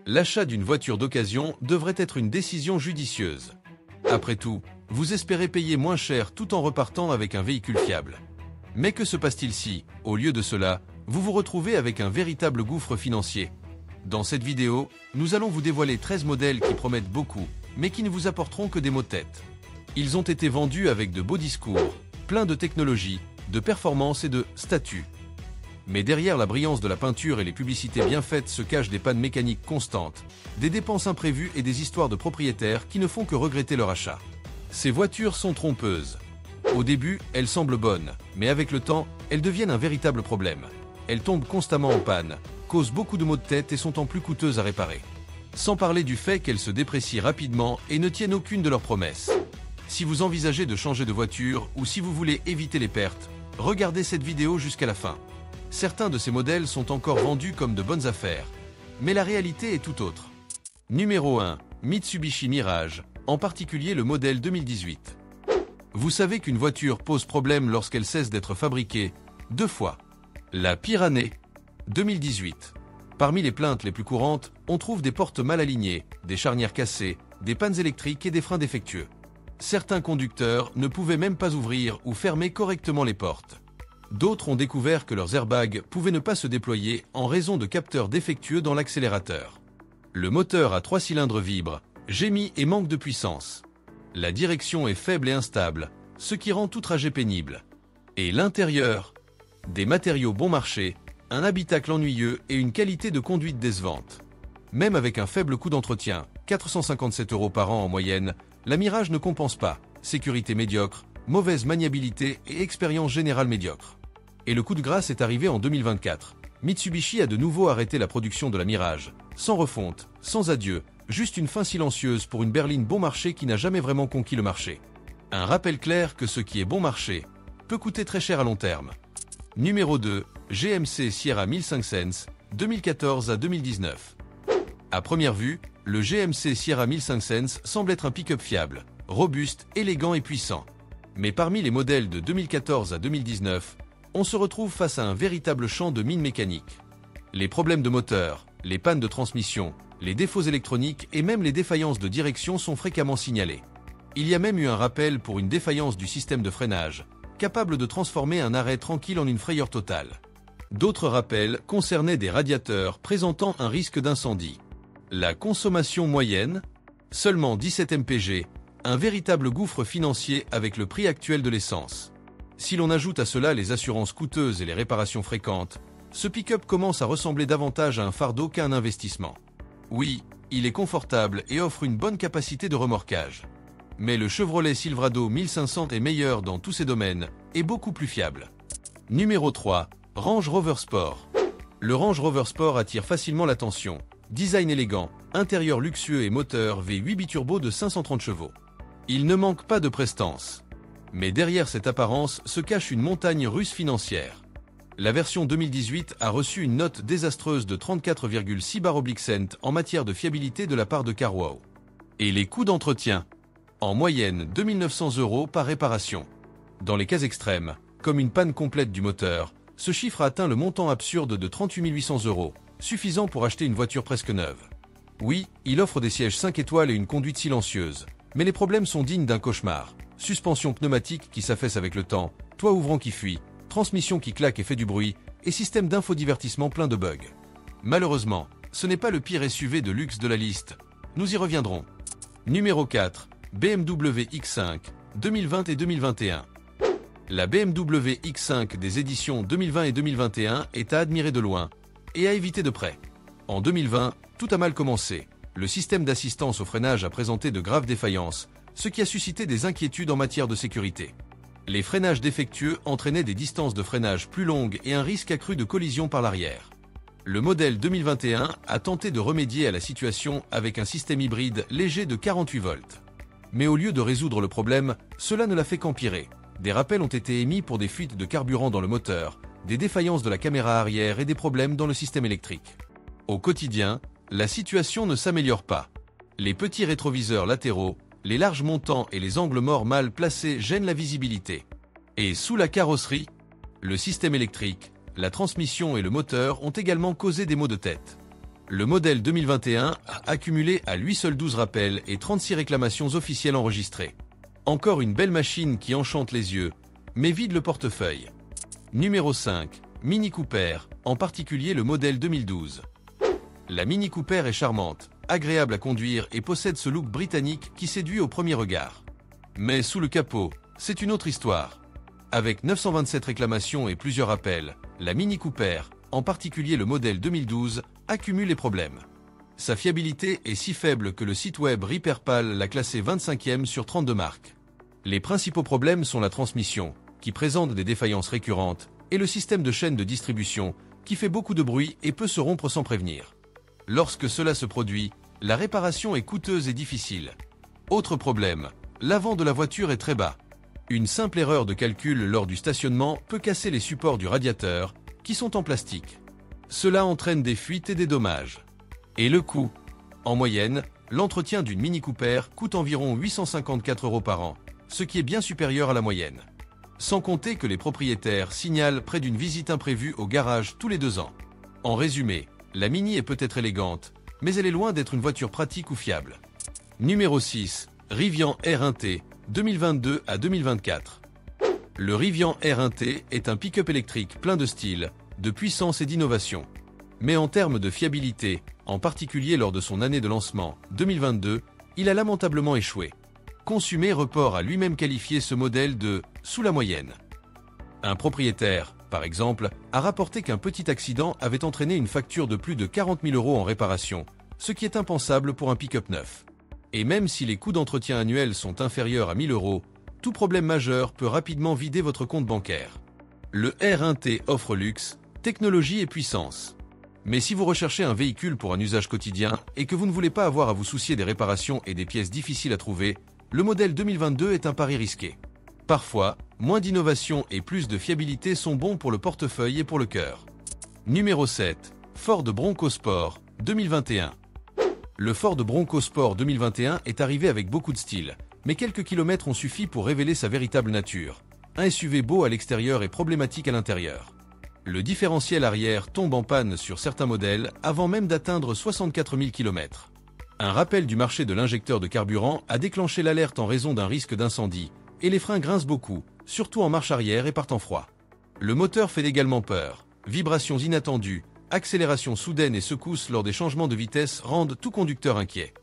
L'achat d'une voiture d'occasion devrait être une décision judicieuse. Après tout, vous espérez payer moins cher tout en repartant avec un véhicule fiable. Mais que se passe-t-il si, au lieu de cela, vous vous retrouvez avec un véritable gouffre financier? Dans cette vidéo, nous allons vous dévoiler 13 modèles qui promettent beaucoup, mais qui ne vous apporteront que des maux de tête. Ils ont été vendus avec de beaux discours, pleins de technologie, de performance et de statut. Mais derrière la brillance de la peinture et les publicités bien faites se cachent des pannes mécaniques constantes, des dépenses imprévues et des histoires de propriétaires qui ne font que regretter leur achat. Ces voitures sont trompeuses. Au début, elles semblent bonnes, mais avec le temps, elles deviennent un véritable problème. Elles tombent constamment en panne, causent beaucoup de maux de tête et sont en plus coûteuses à réparer. Sans parler du fait qu'elles se déprécient rapidement et ne tiennent aucune de leurs promesses. Si vous envisagez de changer de voiture ou si vous voulez éviter les pertes, regardez cette vidéo jusqu'à la fin. Certains de ces modèles sont encore vendus comme de bonnes affaires, mais la réalité est tout autre. Numéro 1. Mitsubishi Mirage, en particulier le modèle 2018. Vous savez qu'une voiture pose problème lorsqu'elle cesse d'être fabriquée, 2 fois. La pire année, 2018. Parmi les plaintes les plus courantes, on trouve des portes mal alignées, des charnières cassées, des pannes électriques et des freins défectueux. Certains conducteurs ne pouvaient même pas ouvrir ou fermer correctement les portes. D'autres ont découvert que leurs airbags pouvaient ne pas se déployer en raison de capteurs défectueux dans l'accélérateur. Le moteur à 3 cylindres vibre, gémit et manque de puissance. La direction est faible et instable, ce qui rend tout trajet pénible. Et l'intérieur? Des matériaux bon marché, un habitacle ennuyeux et une qualité de conduite décevante. Même avec un faible coût d'entretien, 457 € par an en moyenne, la Mirage ne compense pas. Sécurité médiocre, mauvaise maniabilité et expérience générale médiocre. Et le coup de grâce est arrivé en 2024. Mitsubishi a de nouveau arrêté la production de la Mirage. Sans refonte, sans adieu, juste une fin silencieuse pour une berline bon marché qui n'a jamais vraiment conquis le marché. Un rappel clair que ce qui est bon marché peut coûter très cher à long terme. Numéro 2. GMC Sierra 1500, 2014 à 2019. À première vue, le GMC Sierra 1500 semble être un pick-up fiable, robuste, élégant et puissant. Mais parmi les modèles de 2014 à 2019, on se retrouve face à un véritable champ de mines mécaniques. Les problèmes de moteur, les pannes de transmission, les défauts électroniques et même les défaillances de direction sont fréquemment signalés. Il y a même eu un rappel pour une défaillance du système de freinage, capable de transformer un arrêt tranquille en une frayeur totale. D'autres rappels concernaient des radiateurs présentant un risque d'incendie. La consommation moyenne? Seulement 17 mpg, un véritable gouffre financier avec le prix actuel de l'essence. Si l'on ajoute à cela les assurances coûteuses et les réparations fréquentes, ce pick-up commence à ressembler davantage à un fardeau qu'à un investissement. Oui, il est confortable et offre une bonne capacité de remorquage. Mais le Chevrolet Silverado 1500 est meilleur dans tous ces domaines et beaucoup plus fiable. Numéro 3. Range Rover Sport. Le Range Rover Sport attire facilement l'attention. Design élégant, intérieur luxueux et moteur V8 biturbo de 530 chevaux. Il ne manque pas de prestance. Mais derrière cette apparence se cache une montagne russe financière. La version 2018 a reçu une note désastreuse de 34,6 en matière de fiabilité de la part de CarWow. Et les coûts d'entretien? En moyenne 2 900 € par réparation. Dans les cas extrêmes, comme une panne complète du moteur, ce chiffre a atteint le montant absurde de 38 800 €, suffisant pour acheter une voiture presque neuve. Oui, il offre des sièges 5 étoiles et une conduite silencieuse, mais les problèmes sont dignes d'un cauchemar. Suspension pneumatique qui s'affaisse avec le temps, toit ouvrant qui fuit, transmission qui claque et fait du bruit, et système d'infodivertissement plein de bugs. Malheureusement, ce n'est pas le pire SUV de luxe de la liste. Nous y reviendrons. Numéro 4. BMW X5, 2020 et 2021. La BMW X5 des éditions 2020 et 2021 est à admirer de loin et à éviter de près. En 2020, tout a mal commencé. Le système d'assistance au freinage a présenté de graves défaillances, ce qui a suscité des inquiétudes en matière de sécurité. Les freinages défectueux entraînaient des distances de freinage plus longues et un risque accru de collision par l'arrière. Le modèle 2021 a tenté de remédier à la situation avec un système hybride léger de 48 volts. Mais au lieu de résoudre le problème, cela ne l'a fait qu'empirer. Des rappels ont été émis pour des fuites de carburant dans le moteur, des défaillances de la caméra arrière et des problèmes dans le système électrique. Au quotidien, la situation ne s'améliore pas. Les petits rétroviseurs latéraux, les larges montants et les angles morts mal placés gênent la visibilité. Et sous la carrosserie, le système électrique, la transmission et le moteur ont également causé des maux de tête. Le modèle 2021 a accumulé à lui seul 12 rappels et 36 réclamations officielles enregistrées. Encore une belle machine qui enchante les yeux, mais vide le portefeuille. Numéro 5. Mini Cooper, en particulier le modèle 2012. La Mini Cooper est charmante, agréable à conduire et possède ce look britannique qui séduit au premier regard. Mais sous le capot, c'est une autre histoire. Avec 927 réclamations et plusieurs appels, la Mini Cooper, en particulier le modèle 2012, accumule les problèmes. Sa fiabilité est si faible que le site web RepairPal l'a classé 25e sur 32 marques. Les principaux problèmes sont la transmission, qui présente des défaillances récurrentes, et le système de chaîne de distribution, qui fait beaucoup de bruit et peut se rompre sans prévenir. Lorsque cela se produit, la réparation est coûteuse et difficile. Autre problème, l'avant de la voiture est très bas. Une simple erreur de calcul lors du stationnement peut casser les supports du radiateur, qui sont en plastique. Cela entraîne des fuites et des dommages. Et le coût? En moyenne, l'entretien d'une Mini Cooper coûte environ 854 € par an, ce qui est bien supérieur à la moyenne. Sans compter que les propriétaires signalent près d'une visite imprévue au garage tous les 2 ans. En résumé, la Mini est peut-être élégante, mais elle est loin d'être une voiture pratique ou fiable. Numéro 6. Rivian R1T, 2022 à 2024. Le Rivian R1T est un pick-up électrique plein de style, de puissance et d'innovation. Mais en termes de fiabilité, en particulier lors de son année de lancement, 2022, il a lamentablement échoué. Consumer Report a lui-même qualifié ce modèle de « sous la moyenne ». Un propriétaire, par exemple, a rapporté qu'un petit accident avait entraîné une facture de plus de 40 000 € en réparation, ce qui est impensable pour un pick-up neuf. Et même si les coûts d'entretien annuels sont inférieurs à 1 000 €, tout problème majeur peut rapidement vider votre compte bancaire. Le R1T offre luxe, technologie et puissance. Mais si vous recherchez un véhicule pour un usage quotidien et que vous ne voulez pas avoir à vous soucier des réparations et des pièces difficiles à trouver, le modèle 2022 est un pari risqué. Parfois, moins d'innovation et plus de fiabilité sont bons pour le portefeuille et pour le cœur. Numéro 7. Ford Bronco Sport, 2021. Le Ford Bronco Sport 2021 est arrivé avec beaucoup de style, mais quelques kilomètres ont suffi pour révéler sa véritable nature. Un SUV beau à l'extérieur et problématique à l'intérieur. Le différentiel arrière tombe en panne sur certains modèles avant même d'atteindre 64 000 km. Un rappel du marché de l'injecteur de carburant a déclenché l'alerte en raison d'un risque d'incendie, et les freins grincent beaucoup, surtout en marche arrière et par temps froid. Le moteur fait également peur. Vibrations inattendues, accélération soudaine et secousses lors des changements de vitesse rendent tout conducteur inquiet.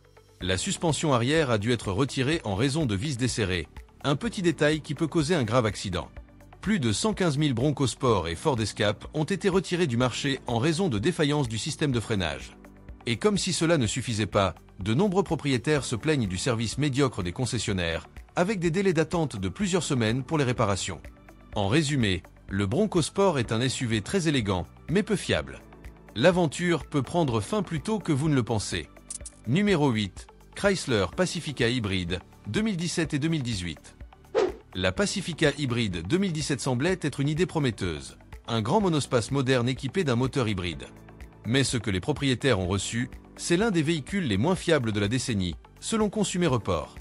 La suspension arrière a dû être retirée en raison de vis desserrées, un petit détail qui peut causer un grave accident. Plus de 115 000 Bronco Sport et Ford Escape ont été retirés du marché en raison de défaillance du système de freinage. Et comme si cela ne suffisait pas, de nombreux propriétaires se plaignent du service médiocre des concessionnaires, avec des délais d'attente de plusieurs semaines pour les réparations. En résumé, le Bronco Sport est un SUV très élégant, mais peu fiable. L'aventure peut prendre fin plus tôt que vous ne le pensez. Numéro 8. Chrysler Pacifica Hybride, 2017 et 2018. La Pacifica Hybride 2017 semblait être une idée prometteuse. Un grand monospace moderne équipé d'un moteur hybride. Mais ce que les propriétaires ont reçu, c'est l'un des véhicules les moins fiables de la décennie, selon Consumer Report.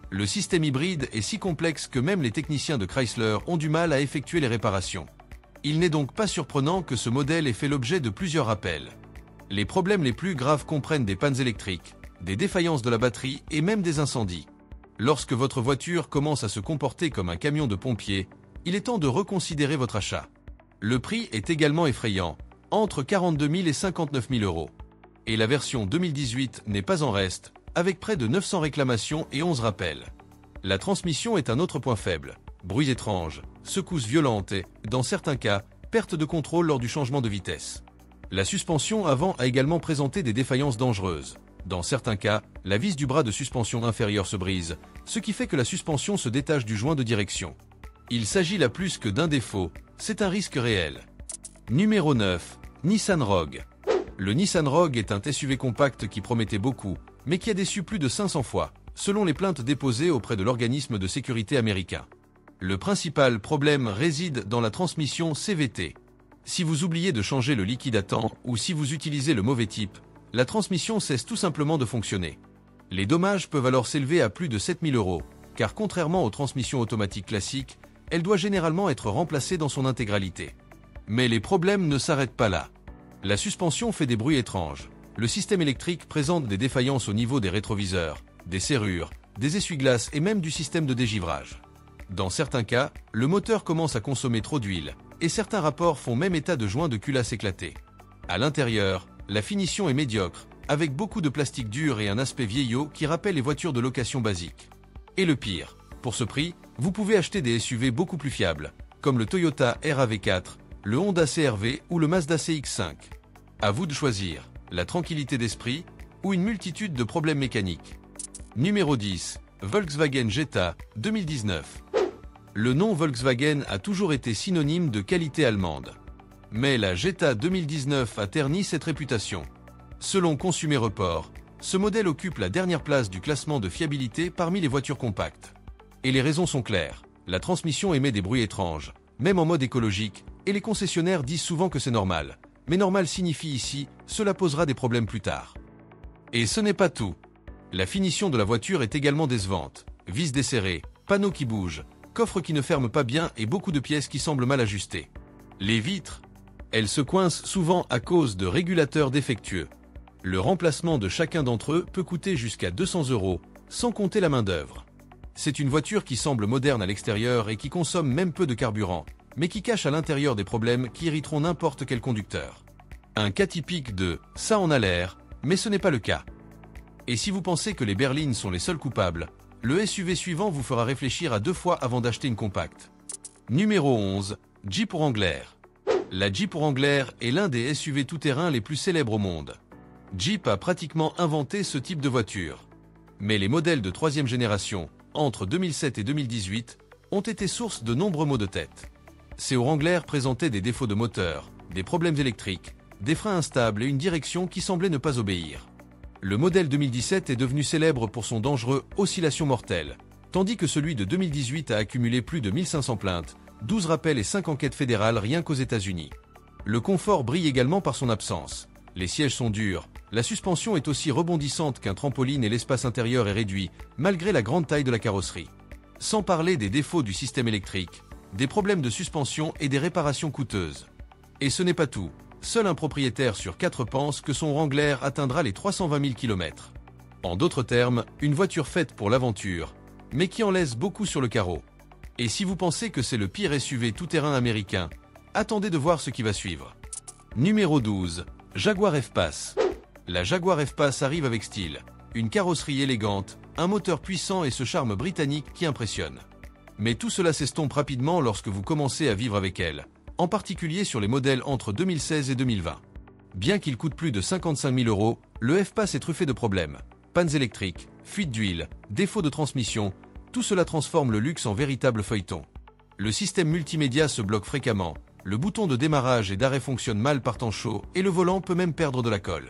Le système hybride est si complexe que même les techniciens de Chrysler ont du mal à effectuer les réparations. Il n'est donc pas surprenant que ce modèle ait fait l'objet de plusieurs rappels. Les problèmes les plus graves comprennent des pannes électriques, des défaillances de la batterie et même des incendies. Lorsque votre voiture commence à se comporter comme un camion de pompiers, il est temps de reconsidérer votre achat. Le prix est également effrayant, entre 42 000 et 59 000 €. Et la version 2018 n'est pas en reste, avec près de 900 réclamations et 11 rappels. La transmission est un autre point faible. Bruits étranges, secousses violentes et, dans certains cas, perte de contrôle lors du changement de vitesse. La suspension avant a également présenté des défaillances dangereuses. Dans certains cas, la vis du bras de suspension inférieur se brise, ce qui fait que la suspension se détache du joint de direction. Il s'agit là plus que d'un défaut, c'est un risque réel. Numéro 9. Nissan Rogue. Le Nissan Rogue est un SUV compact qui promettait beaucoup, mais qui a déçu plus de 500 fois, selon les plaintes déposées auprès de l'organisme de sécurité américain. Le principal problème réside dans la transmission CVT. Si vous oubliez de changer le liquide à temps ou si vous utilisez le mauvais type, la transmission cesse tout simplement de fonctionner. Les dommages peuvent alors s'élever à plus de 7 000 €, car contrairement aux transmissions automatiques classiques, elle doit généralement être remplacée dans son intégralité. Mais les problèmes ne s'arrêtent pas là. La suspension fait des bruits étranges. Le système électrique présente des défaillances au niveau des rétroviseurs, des serrures, des essuie-glaces et même du système de dégivrage. Dans certains cas, le moteur commence à consommer trop d'huile, et certains rapports font même état de joints de culasse éclatés. À l'intérieur, la finition est médiocre, avec beaucoup de plastique dur et un aspect vieillot qui rappelle les voitures de location basiques. Et le pire, pour ce prix, vous pouvez acheter des SUV beaucoup plus fiables, comme le Toyota RAV4, le Honda CR-V ou le Mazda CX-5. À vous de choisir, la tranquillité d'esprit ou une multitude de problèmes mécaniques. Numéro 10. Volkswagen Jetta, 2019. Le nom Volkswagen a toujours été synonyme de qualité allemande. Mais la Jetta 2019 a terni cette réputation. Selon Consumer Report, ce modèle occupe la dernière place du classement de fiabilité parmi les voitures compactes. Et les raisons sont claires. La transmission émet des bruits étranges, même en mode écologique, et les concessionnaires disent souvent que c'est normal. Mais normal signifie ici, cela posera des problèmes plus tard. Et ce n'est pas tout. La finition de la voiture est également décevante. Vis desserrées, panneaux qui bougent, coffre qui ne ferme pas bien et beaucoup de pièces qui semblent mal ajustées. Les vitres, elles se coincent souvent à cause de régulateurs défectueux. Le remplacement de chacun d'entre eux peut coûter jusqu'à 200 €, sans compter la main-d'œuvre. C'est une voiture qui semble moderne à l'extérieur et qui consomme même peu de carburant, mais qui cache à l'intérieur des problèmes qui irriteront n'importe quel conducteur. Un cas typique de « ça en a l'air », mais ce n'est pas le cas. Et si vous pensez que les berlines sont les seuls coupables, le SUV suivant vous fera réfléchir à 2 fois avant d'acheter une compacte. Numéro 11. Jeep Wrangler. La Jeep Wrangler est l'un des SUV tout-terrain les plus célèbres au monde. Jeep a pratiquement inventé ce type de voiture. Mais les modèles de 3e génération, entre 2007 et 2018, ont été source de nombreux maux de tête. Ces Wrangler présentaient des défauts de moteur, des problèmes électriques, des freins instables et une direction qui semblait ne pas obéir. Le modèle 2017 est devenu célèbre pour son dangereux « oscillation mortelle », tandis que celui de 2018 a accumulé plus de 1500 plaintes, 12 rappels et 5 enquêtes fédérales rien qu'aux États-Unis. Le confort brille également par son absence. Les sièges sont durs, la suspension est aussi rebondissante qu'un trampoline et l'espace intérieur est réduit, malgré la grande taille de la carrosserie. Sans parler des défauts du système électrique, des problèmes de suspension et des réparations coûteuses. Et ce n'est pas tout. Seul un propriétaire sur 4 pense que son Wrangler atteindra les 320 000 km. En d'autres termes, une voiture faite pour l'aventure, mais qui en laisse beaucoup sur le carreau. Et si vous pensez que c'est le pire SUV tout-terrain américain, attendez de voir ce qui va suivre. Numéro 12. Jaguar F-Pace. La Jaguar F-Pace arrive avec style, une carrosserie élégante, un moteur puissant et ce charme britannique qui impressionne. Mais tout cela s'estompe rapidement lorsque vous commencez à vivre avec elle, en particulier sur les modèles entre 2016 et 2020. Bien qu'il coûte plus de 55 000 €, le F-Pace est truffé de problèmes. Pannes électriques, fuite d'huile, défauts de transmission, tout cela transforme le luxe en véritable feuilleton. Le système multimédia se bloque fréquemment, le bouton de démarrage et d'arrêt fonctionne mal par temps chaud et le volant peut même perdre de la colle.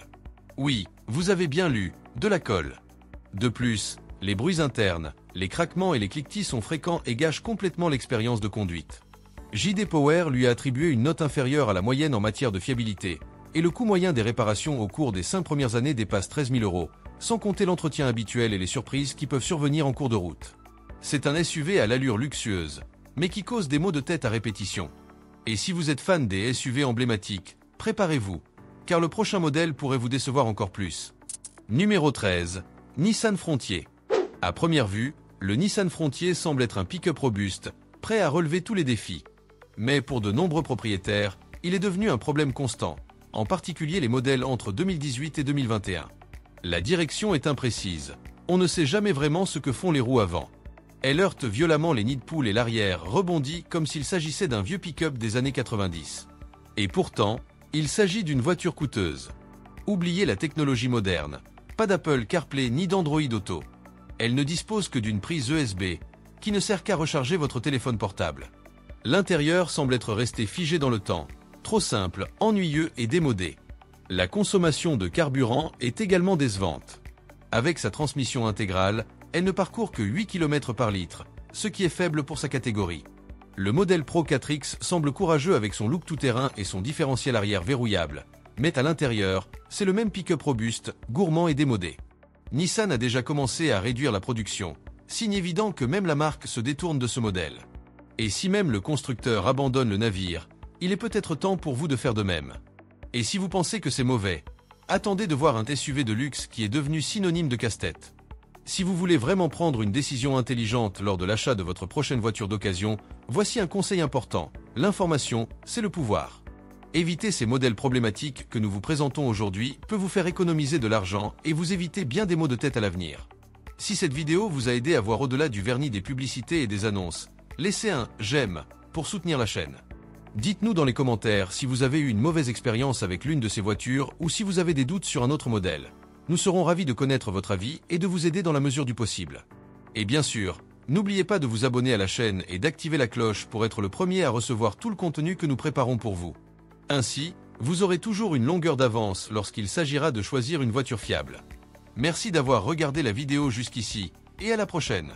Oui, vous avez bien lu, de la colle. De plus, les bruits internes, les craquements et les cliquetis sont fréquents et gâchent complètement l'expérience de conduite. JD Power lui a attribué une note inférieure à la moyenne en matière de fiabilité, et le coût moyen des réparations au cours des 5 premières années dépasse 13 000 €, sans compter l'entretien habituel et les surprises qui peuvent survenir en cours de route. C'est un SUV à l'allure luxueuse, mais qui cause des maux de tête à répétition. Et si vous êtes fan des SUV emblématiques, préparez-vous, car le prochain modèle pourrait vous décevoir encore plus. Numéro 13. Nissan Frontier. À première vue, le Nissan Frontier semble être un pick-up robuste, prêt à relever tous les défis. Mais pour de nombreux propriétaires, il est devenu un problème constant, en particulier les modèles entre 2018 et 2021. La direction est imprécise. On ne sait jamais vraiment ce que font les roues avant. Elle heurte violemment les nids de poules et l'arrière rebondit comme s'il s'agissait d'un vieux pick-up des années 90. Et pourtant, il s'agit d'une voiture coûteuse. Oubliez la technologie moderne. Pas d'Apple CarPlay ni d'Android Auto. Elle ne dispose que d'une prise USB, qui ne sert qu'à recharger votre téléphone portable. L'intérieur semble être resté figé dans le temps, trop simple, ennuyeux et démodé. La consommation de carburant est également décevante. Avec sa transmission intégrale, elle ne parcourt que 8 km par litre, ce qui est faible pour sa catégorie. Le modèle Pro 4X semble courageux avec son look tout-terrain et son différentiel arrière verrouillable, mais à l'intérieur, c'est le même pick-up robuste, gourmand et démodé. Nissan a déjà commencé à réduire la production, signe évident que même la marque se détourne de ce modèle. Et si même le constructeur abandonne le navire, il est peut-être temps pour vous de faire de même. Et si vous pensez que c'est mauvais, attendez de voir un SUV de luxe qui est devenu synonyme de casse-tête. Si vous voulez vraiment prendre une décision intelligente lors de l'achat de votre prochaine voiture d'occasion, voici un conseil important. L'information, c'est le pouvoir. Éviter ces modèles problématiques que nous vous présentons aujourd'hui peut vous faire économiser de l'argent et vous éviter bien des maux de tête à l'avenir. Si cette vidéo vous a aidé à voir au-delà du vernis des publicités et des annonces, laissez un « j'aime » pour soutenir la chaîne. Dites-nous dans les commentaires si vous avez eu une mauvaise expérience avec l'une de ces voitures ou si vous avez des doutes sur un autre modèle. Nous serons ravis de connaître votre avis et de vous aider dans la mesure du possible. Et bien sûr, n'oubliez pas de vous abonner à la chaîne et d'activer la cloche pour être le premier à recevoir tout le contenu que nous préparons pour vous. Ainsi, vous aurez toujours une longueur d'avance lorsqu'il s'agira de choisir une voiture fiable. Merci d'avoir regardé la vidéo jusqu'ici et à la prochaine.